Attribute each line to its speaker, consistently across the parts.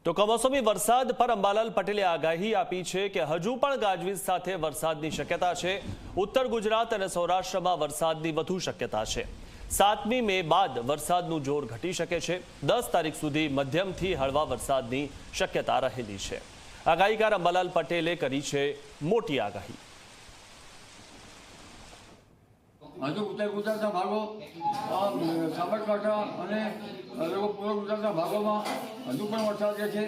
Speaker 1: તો કમોસમી વરસાદ પર અંબાલાલ પટેલે આગાહી આપી છે કે હજુ પણ ગાજવીજ સાથે વરસાદની શક્યતા છે। ઉત્તર ગુજરાત અને સૌરાષ્ટ્રમાં વરસાદની વધુ શક્યતા છે। 7મી મે બાદ વરસાદનું જોર ઘટી શકે છે। 10 તારીખ સુધી મધ્યમથી હળવા વરસાદની શક્યતા રહેલી છે। આગાહીકાર અંબાલાલ પટેલે કરી છે મોટી આગાહી।
Speaker 2: હજુ ઉત્તર ગુજરાતના ભાગો સાબરકાંઠા અને પૂર્વ ગુજરાતના ભાગોમાં હજુ પણ વરસાદ રહેશે।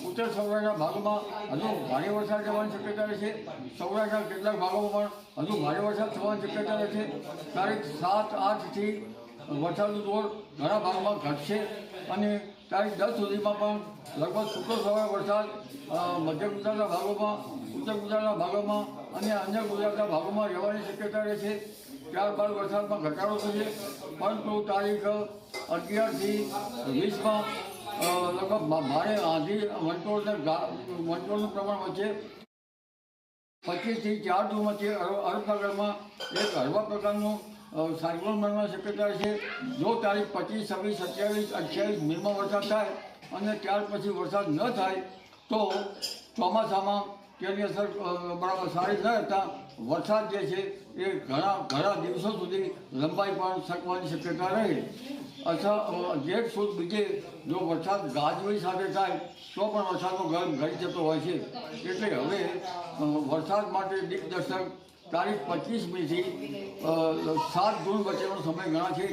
Speaker 2: ઉત્તર સૌરાષ્ટ્રના ભાગોમાં હજુ ભારે વરસાદ રહેવાની શક્યતા રહેશે। સૌરાષ્ટ્રના કેટલાક ભાગોમાં પણ હજુ ભારે વરસાદ થવાની શક્યતા રહેશે। તારીખ 7-8થી વરસાદનું જોર ઘણા ભાગોમાં ઘટશે અને તારીખ 10 સુધીમાં પણ લગભગ છૂટો છવાયો વરસાદ મધ્ય ગુજરાતના ભાગોમાં, ઉત્તર ગુજરાતના ભાગોમાં અને અન્ય ગુજરાતના ભાગોમાં રહેવાની શક્યતા રહેશે। ત્યારબાદ વરસાદમાં ઘટાડો થશે, પરંતુ તારીખ 11થી 20માં લગભગ ભારે આંધી વંટોળનું પ્રમાણ વધશે। 25થી 4 જૂન વચ્ચે અરબસાગરમાં એક હળવા પ્રકારનું સાયક્લોન બનવાની શક્યતા છે। જો તારીખ 25, 26, 27, 28 મેમાં વરસાદ થાય અને ત્યાર પછી વરસાદ ન થાય તો ચોમાસામાં તેની અસર બરાબર સારી ન રહેતા વરસાદ જે છે એ ઘણા દિવસો સુધી લંબાઈ પણ શકવાની શક્યતા રહે। અથવા જેઠ સુદ બીજે જો વરસાદ ગાજવીજ સાથે થાય તો પણ વરસાદનો ગરમ ઘટી જતો હોય છે। એટલે હવે વરસાદ માટે દિગ્દર્શક તારીખ 25મીથી 7 જૂન વચ્ચેનો સમય ગણાશે।